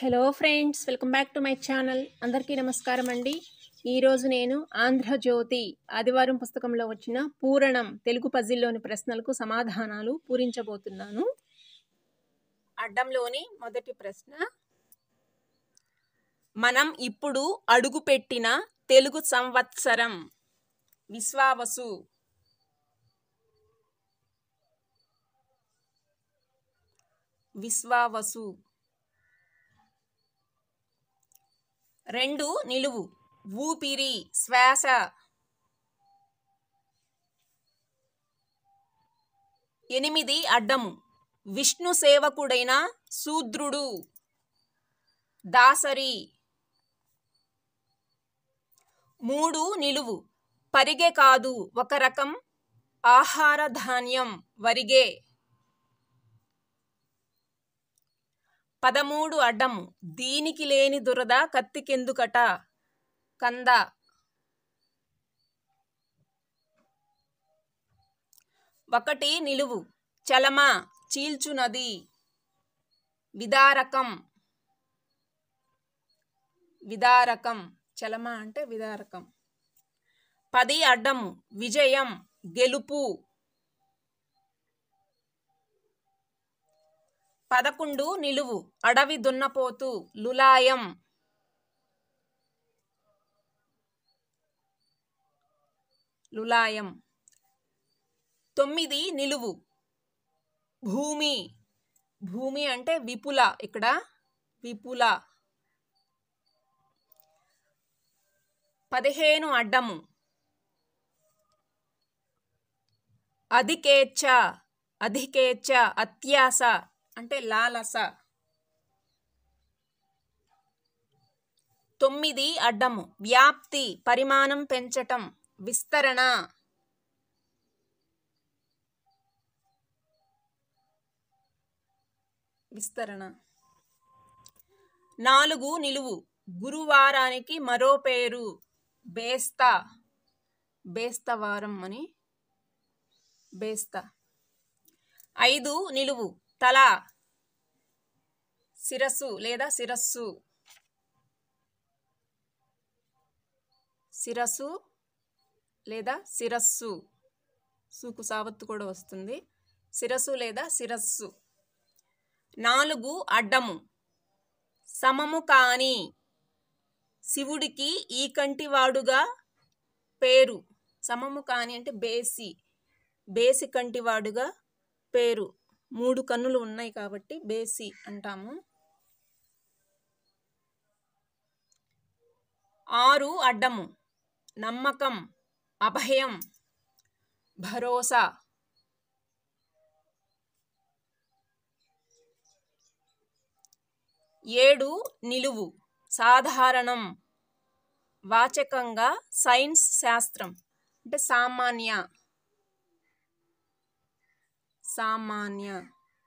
Hello friends, welcome back to my channel. అందరికీ నమస్కారం అండి. ఈరోజు నేను ఆంధ్రజ్యోతి ఆదివారం పుస్తకంలో వచ్చిన పూరణం తెలుగు పజిల్లోని ప్రశ్నలకు సమాధానాలు పూరించబోతున్నాను. అడ్డంలోని మొదటి ప్రశ్న, మనం ఇప్పుడు అడుగుపెట్టిన తెలుగు సంవత్సరం విశ్వావసు. విశ్వావసు. 2 నిలువు, ఊపిరి, శ్వాస. 8 అడ్డము, విష్ణు సేవకుడైన శూద్రుడు, దాసరి. 3 నిలువు, పరిగె కాదు, ఒక రకం ఆహార ధాన్యం, వరిగే. 13 అడ్డము, దీనికి లేని దురద కత్తికెందుకట, కంద. 1 నిలువు, చలమ, చీల్చునది, విదారకం. విదారకం, చలమ అంటే విదారకం. 10 అడ్డము, విజయం, గెలుపు. 11 నిలువు, అడవి దున్నపోతు, లులాయం. 9 నిలువు, భూమి. భూమి అంటే విపుల, ఇక్కడ విపుల. 15 అడ్డము, అధికేచ్ఛ. అధికేచ్ఛ, అత్యాస అంటే లాలస. 9 అడ్డము, వ్యాప్తి, పరిమాణం పెంచటం, విస్తరణ. 4 నిలువు, గురువారానికి మరో పేరు, బేస్తా. బేస్తవారం అని బేస్తా. 5 నిలువు, తల, శిరస్సు లేదా శిరస్సు. శిరస్సు లేదా శిరస్సు, సుకు సావత్తు కూడా వస్తుంది. శిరస్సు లేదా శిరస్సు. 4 అడ్డము, సమము కాని, శివుడికి ఈ కంటివాడుగా పేరు. సమము కాని అంటే బేసి, బేసి కంటివాడుగా పేరు. 3 కన్నులు ఉన్నాయి కాబట్టి బేసి అంటాము. 6 అడ్డము, నమ్మకం, అభయం, భరోసా. 7 నిలువు, సాధారణం, వాచకంగా సైన్స్ శాస్త్రం అంటే సామాన్య.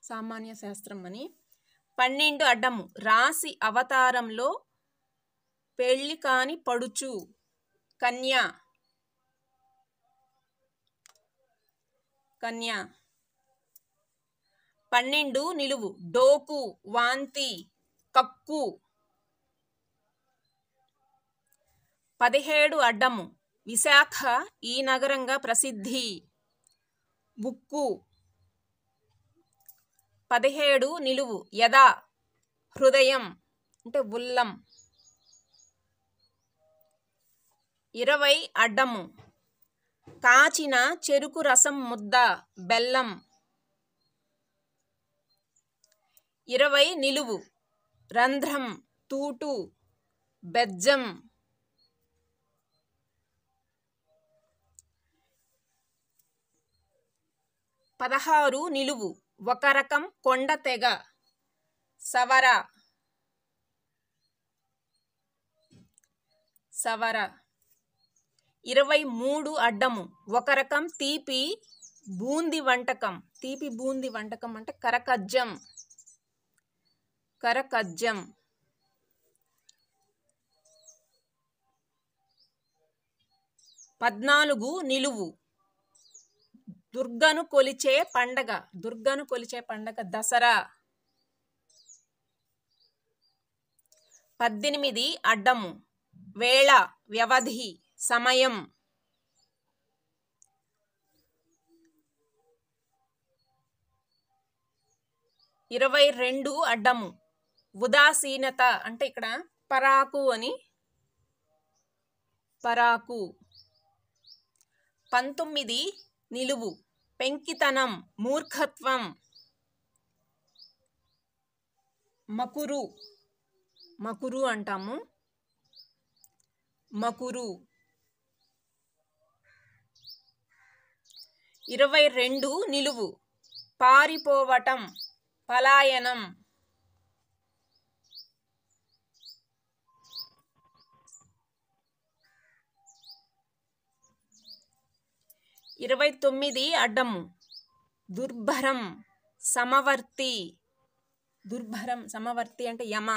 సామాన్య శాస్త్రం అని. 12 అడ్డము, రాశి అవతారంలో పెళ్లి కాని పడుచు, కన్య. 12 నిలువు, డోకు, వాంతి, కక్కు. 17 అడ్డము, విశాఖ ఈ నగరంగా ప్రసిద్ధి, ఉక్కు. 17 నిలువు, యద, హృదయం అంటే ఉల్లం. 20 అడ్డము, కాచిన చెరుకు రసం ముద్ద, బెల్లం. 20 నిలువు, రంధ్రం, తూటు, బెజ్జం. 16 నిలువు, ఒక రకం కొండ తెగ, సవర. 23 అడ్డము, ఒక రకం తీపి బూంది వంటకం. తీపి బూంది వంటకం అంటే కరకజ్జం. 14 నిలువు, దుర్గను కొలిచే పండగ. దసరా. 18 అడ్డము వేళ వ్యవధి సమయం. 22 అడ్డము ఉదాసీనత అంటే ఇక్కడ పరాకు అని పరాకు. 19 నిలువు పెంకితనం మూర్ఖత్వం మకురు మకురు అంటాము మకురు. 22 నిలువు పారిపోవటం పలాయనం. 29 అడ్డము దుర్భరం సమవర్తి. దుర్భరం సమవర్తి అంటే యమ.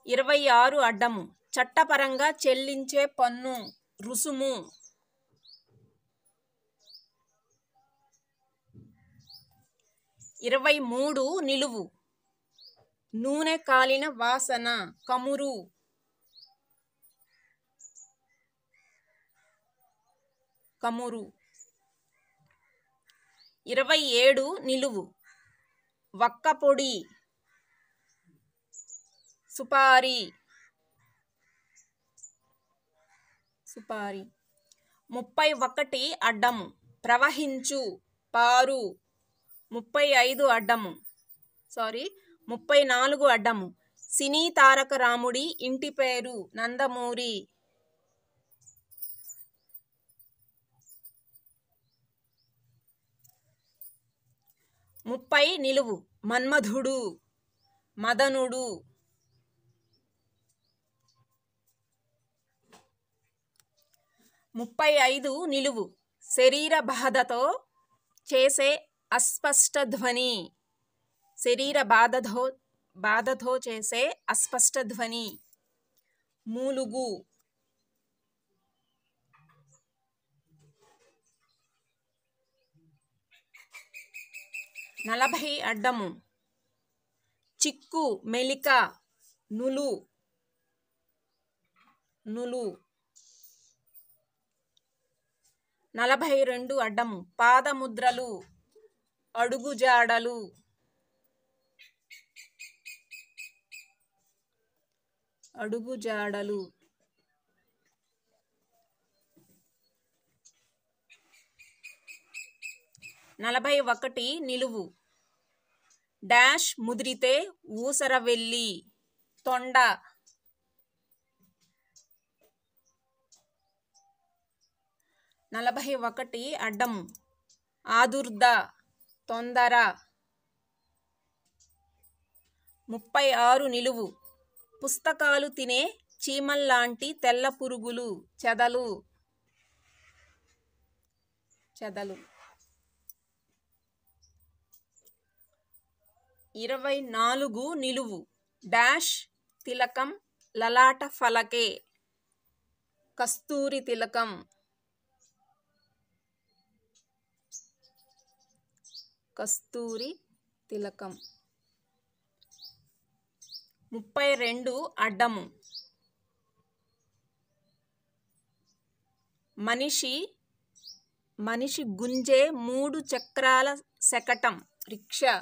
26 అడ్డము చట్టపరంగా చెల్లించే పన్ను రుసుము. 23 నిలువు నూనె కాలిన వాసన కమురు. 27 నిలువు వక్కపొడి సుపారి. 31 అడ్డము ప్రవహించు పారు. 34 అడ్డము సినీ తారక రాముడి ఇంటి పేరు నందమూరి. 30 నిలువు మన్మధుడు మదనుడు. 35 నిలువు శరీర బాధతో చేసే అస్పష్ట ధ్వని. శరీర బాధతో చేసే అస్పష్ట ధ్వని మూలుగు. 40 అడ్డము చిక్కు మెలిక నులు. 42 అడ్డము పాదముద్రలు అడుగుజాడలు. 41 నిలువు డాష్ ముదిరితే ఊసరవెల్లి తొండ. 41 అడ్డము ఆదుర్ద తొందర. 36 నిలువు పుస్తకాలు తినే చీమల్లాంటి తెల్ల పురుగులు చెదలు. 24 నిలువు డాష్ తిలకం లలాట ఫలకే కస్తూరి తిలకం. 32 అడ్డము మనిషి గుంజే 3 చక్రాల శకటం రిక్షా.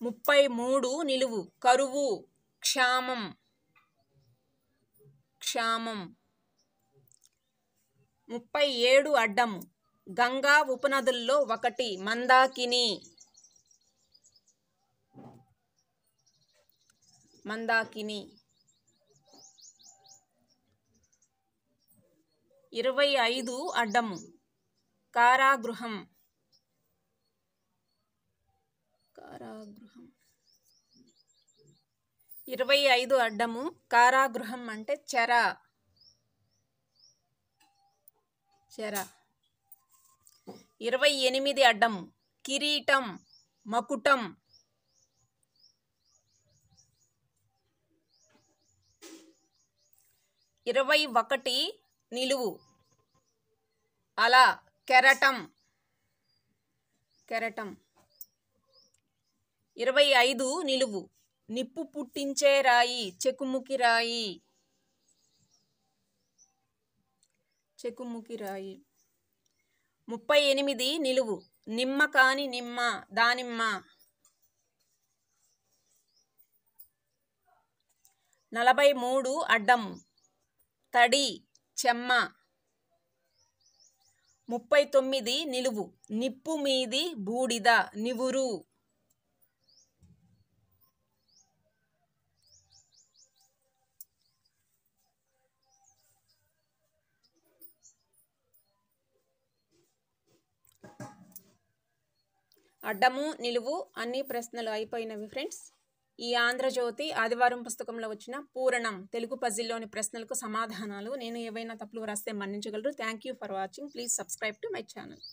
33 నిలువు కరువు క్షామం. 37 అడ్డము గంగా ఉపనదుల్లో ఒకటి మందాకిని. 25 అడ్డము కారాగృహం. 25 అడ్డము కారాగృహం అంటే చెర. 28 అడ్డము కిరీటం మకుటం. 21 నిలువు అలా కెరటం. కెరటం. 25 నిలువు. నిప్పు పుట్టించే రాయి, చెకుముకి రాయి. చెకుముకి రాయి. 38 నిలువు. నిమ్మ కాని నిమ్మ, దానిమ్మ. 43 అడ్డం. తడి, చెమ్మ. 39 నిలువు. నిప్పు మీది బూడిద, నివురు. 'అడ్డము నిలువు అన్ని ప్రశ్నలు అయిపోయినవి ఫ్రెండ్స్. ఈ ఆంధ్రజ్యోతి ఆదివారం పుస్తకంలో వచ్చిన పూరణం తెలుగు పజిల్లోని ప్రశ్నలకు సమాధానాలు. నేను ఏవైనా తప్పులు రాస్తే మన్నించగలరు. Thank you for watching. Please subscribe to my channel.